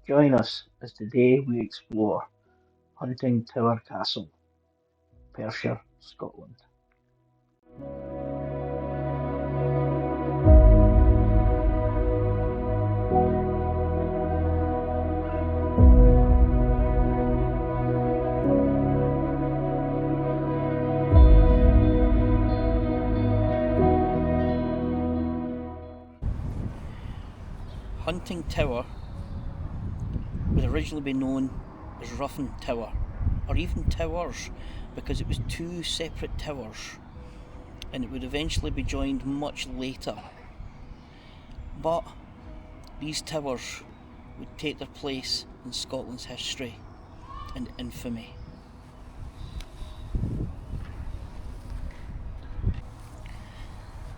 Join us as today we explore Huntingtower Castle, Perthshire, Scotland. Huntingtower would originally be known as Ruthven Tower, or even Towers, because it was two separate towers, and it would eventually be joined much later. But these towers would take their place in Scotland's history and infamy.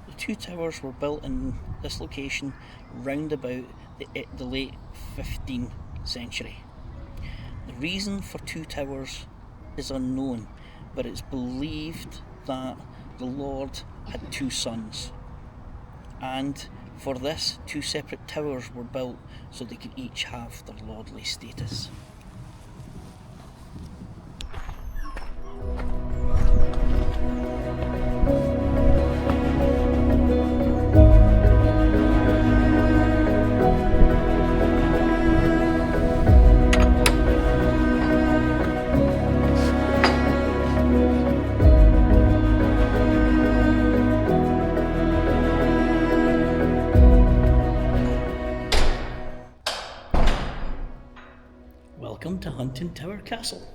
The two towers were built in this location round about the late 15th century. The reason for two towers is unknown, but it's believed that the Lord had two sons, and for this, two separate towers were built so they could each have their lordly status. Welcome to Huntingtower Castle.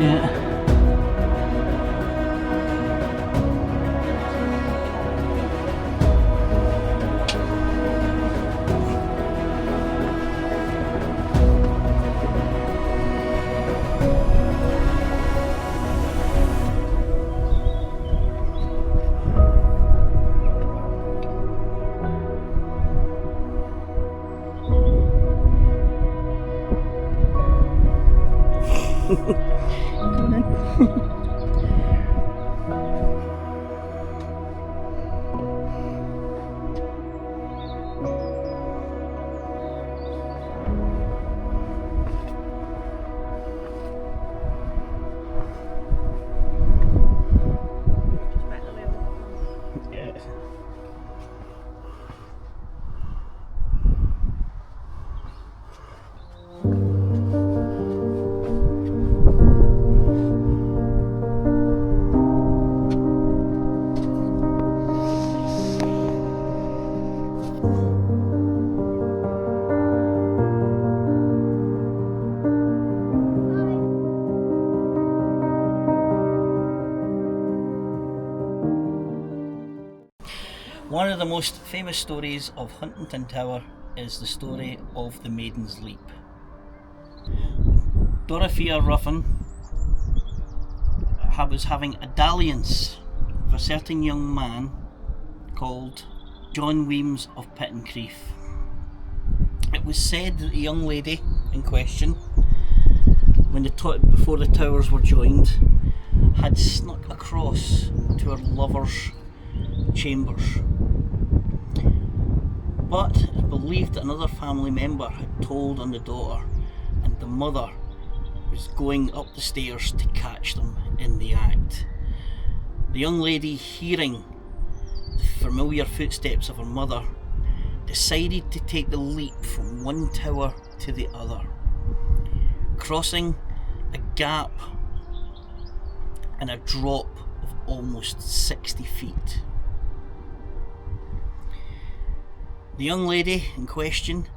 Yeah. One of the most famous stories of Huntington Tower is the story of the Maiden's Leap. Dorothea Ruthven was having a dalliance with a certain young man called John Weems of Pittencrieff. It was said that the young lady in question, before the towers were joined, had snuck across to her lover's chambers. But it's believed that another family member had told on the daughter, and the mother was going up the stairs to catch them in the act. The young lady, hearing the familiar footsteps of her mother, decided to take the leap from one tower to the other, crossing a gap and a drop of almost 60 feet. The young lady in question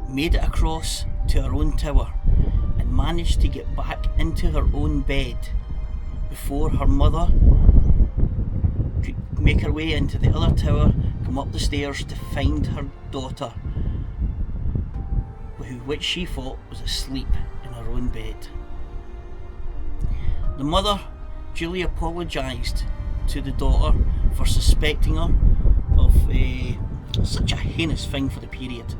made it across to her own tower and managed to get back into her own bed before her mother could make her way into the other tower, come up the stairs to find her daughter, which she thought was asleep in her own bed. The mother duly apologised to the daughter for suspecting her of such a heinous thing for the period.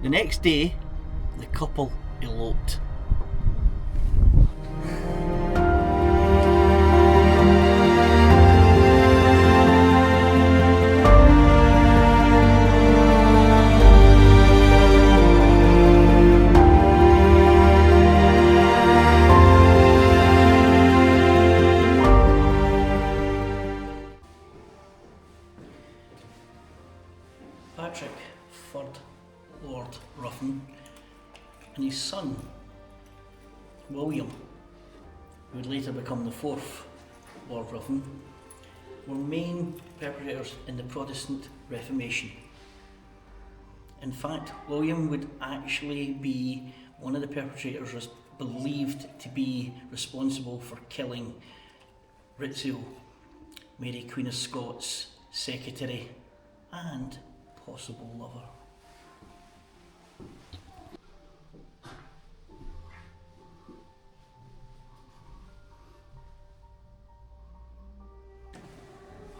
The next day, the couple eloped. Patrick, third Lord Ruthven, and his son, William, who would later become the fourth Lord Ruthven, were main perpetrators in the Protestant Reformation. In fact, William would actually be one of the perpetrators believed to be responsible for killing Rizzio, Mary Queen of Scots' secretary and possible lover.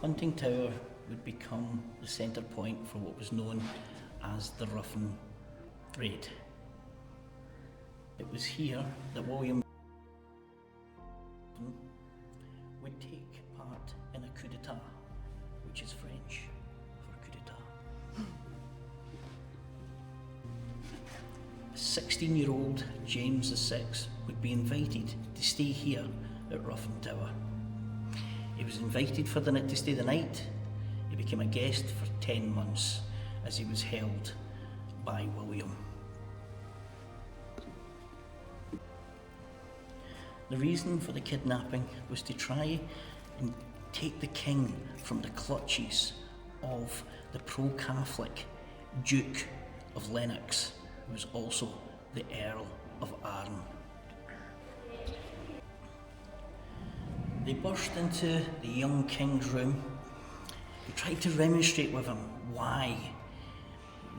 Huntingtower would become the centre point for what was known as the Ruthven Raid. It was here that William would take part in a coup d'etat, which is French for coup d'etat. 16-year-old James VI would be invited to stay here at Ruthven Tower. He was invited to stay the night. He became a guest for 10 months as he was held by William. The reason for the kidnapping was to try and take the king from the clutches of the pro-Catholic Duke of Lennox, who was also the Earl of Arran. They burst into the young king's room. They tried to remonstrate with him why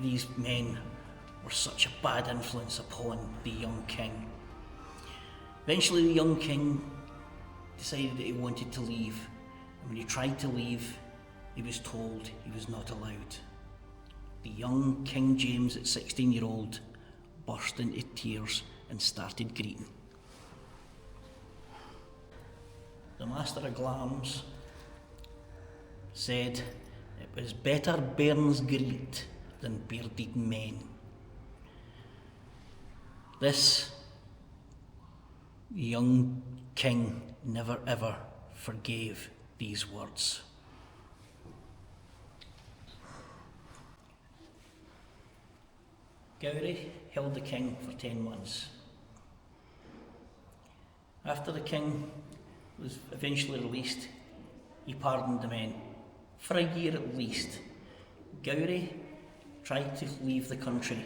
these men were such a bad influence upon the young king. Eventually the young king decided that he wanted to leave, and when he tried to leave, he was told he was not allowed. The young King James, at 16-year-old, burst into tears and started greeting. The Master of Glamis said it was better bairns greet than bearded men. This young king never ever forgave these words. Gowrie held the king for 10 months. After the king was eventually released, he pardoned the men. For a year at least, Gowrie tried to leave the country,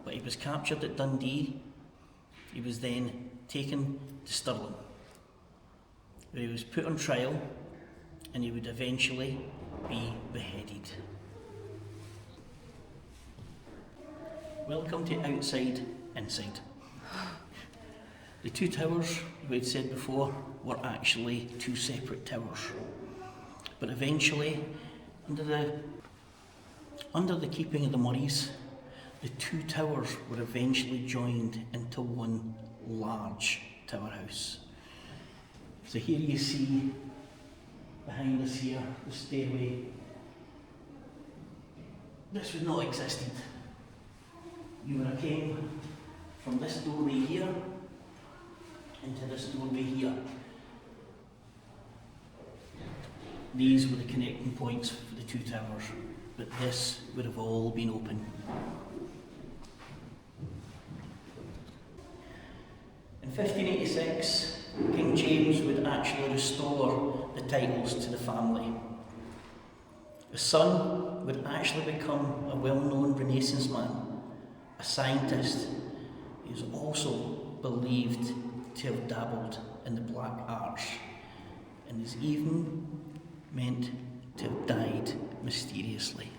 but he was captured at Dundee. He was then taken to Stirling, where he was put on trial and he would eventually be beheaded. Welcome to Outside Inside. The two towers, we had said before, were actually two separate towers. But eventually, Under the keeping of the Murrays, the two towers were eventually joined into one large tower house. So here you see, behind us here, the stairway. This would not have existed. You would have came from this doorway here into this doorway here. These were the connecting points for the two towers, but this would have all been open. In 1586, King James would actually restore the titles to the family. The son would actually become a well-known Renaissance man, a scientist. He is also believed to have dabbled in the black arts and is even meant to have died mysteriously.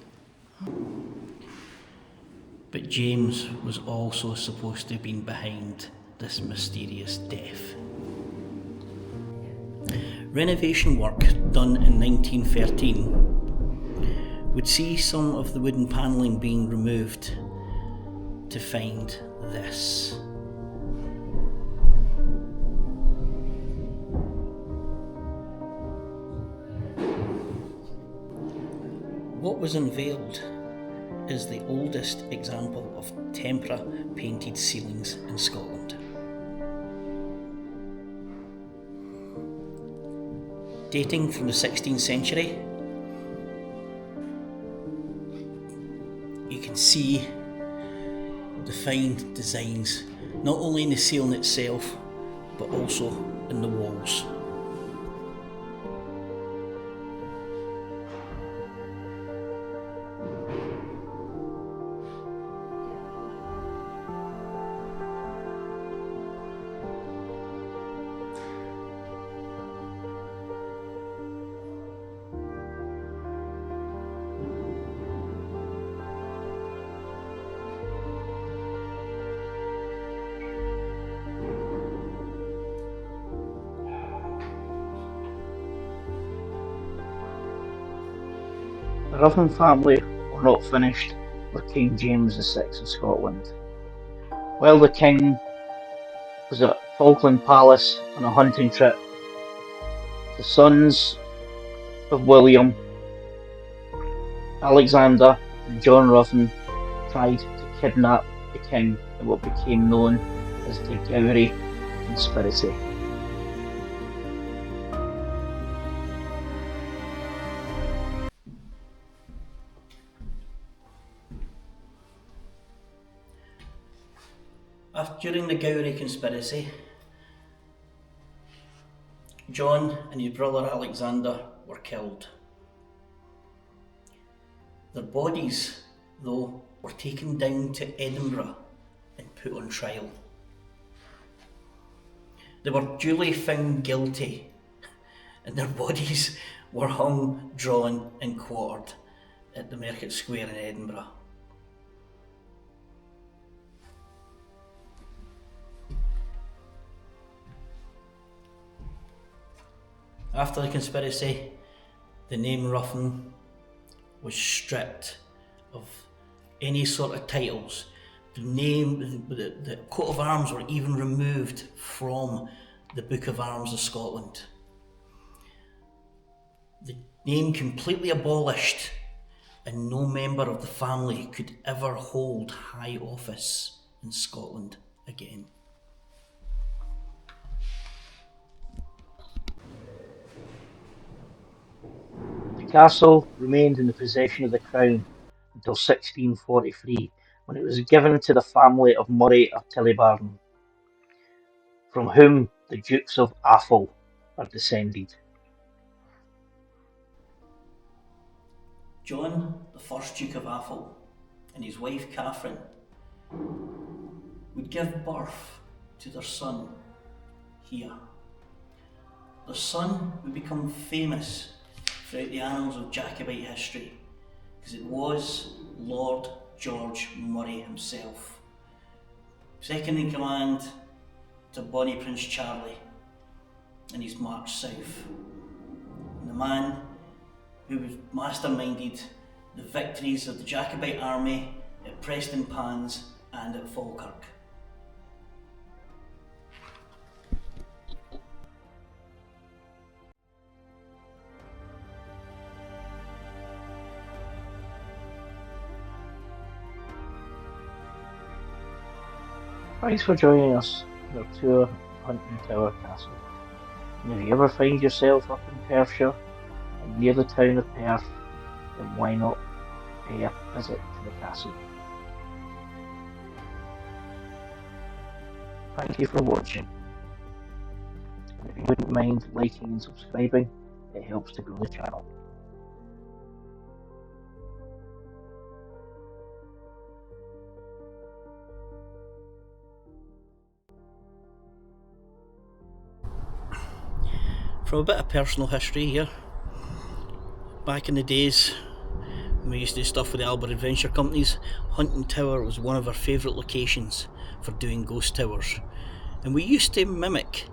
But James was also supposed to have been behind this mysterious death. Renovation work done in 1913 would see some of the wooden panelling being removed to find this. What was unveiled is the oldest example of tempera painted ceilings in Scotland. Dating from the 16th century, you can see the fine designs, not only in the ceiling itself, but also in the walls. The Ruthven family were not finished with King James VI of Scotland. While the king was at Falkland Palace on a hunting trip, the sons of William, Alexander and John Ruthven tried to kidnap the king in what became known as the Gowrie Conspiracy. During the Gowrie Conspiracy, John and his brother Alexander were killed. Their bodies, though, were taken down to Edinburgh and put on trial. They were duly found guilty, and their bodies were hung, drawn and quartered at the Market Square in Edinburgh. After the conspiracy, the name Ruthven was stripped of any sort of titles. The coat of arms were even removed from the Book of Arms of Scotland. The name completely abolished, and no member of the family could ever hold high office in Scotland again. The castle remained in the possession of the crown until 1643, when it was given to the family of Murray of Tillybarton, from whom the Dukes of Atholl are descended. John, the first Duke of Atholl, and his wife Catherine would give birth to their son here. Their son would become famous throughout the annals of Jacobite history, because it was Lord George Murray himself, second in command to Bonnie Prince Charlie in his march south. And the man who masterminded the victories of the Jacobite army at Prestonpans and at Falkirk. Thanks for joining us on our tour of Huntingtower Castle. And if you ever find yourself up in Perthshire and near the town of Perth, then why not pay a visit to the castle? Thank you for watching. And if you wouldn't mind liking and subscribing, it helps to grow the channel. From a bit of personal history here, back in the days when we used to do stuff with the Albert Adventure Companies, Huntingtower was one of our favourite locations for doing ghost towers. And we used to mimic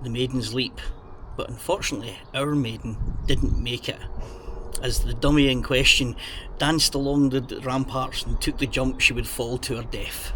the Maiden's Leap, but unfortunately our maiden didn't make it, as the dummy in question danced along the ramparts and took the jump she would fall to her death.